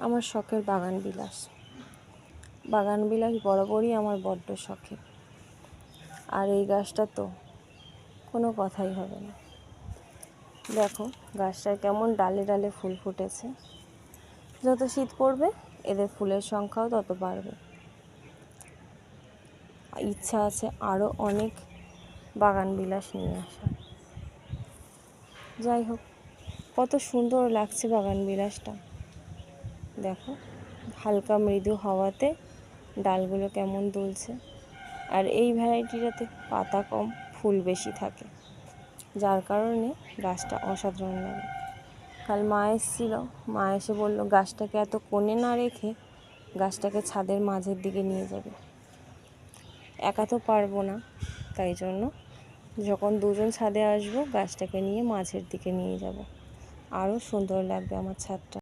আমার শখের বাগান বিলাস। বাগান বিলাস বরাবরই আমার বড্ড শখের। আর এই গাছটা তো কোনো কথাই হবে না। দেখো গাছটার কেমন ডালে ডালে ফুল ফুটেছে। যত শীত পড়বে এদের ফুলের সংখ্যাও তত বাড়বে। ইচ্ছা আছে আরও অনেক বাগান বিলাস নিয়ে আসা। যাই হোক, কত সুন্দর লাগছে বাগান বিলাসটা। দেখো হালকা মৃদু হাওয়াতে ডালগুলো কেমন দুলছে। আর এই ভ্যারাইটিটাতে পাতা কম, ফুল বেশি থাকে, যার কারণে গাছটা অসাধারণ লাগে। কাল মা এসেছিল, মা এসে বলল গাছটাকে এত কোণে না রেখে গাছটাকে ছাদের মাঝের দিকে নিয়ে যাবে। একা তো পারবো না, তাই জন্য যখন দুজন ছাদে আসবো গাছটাকে নিয়ে মাঝের দিকে নিয়ে যাব, আরও সুন্দর লাগবে আমার ছাদটা।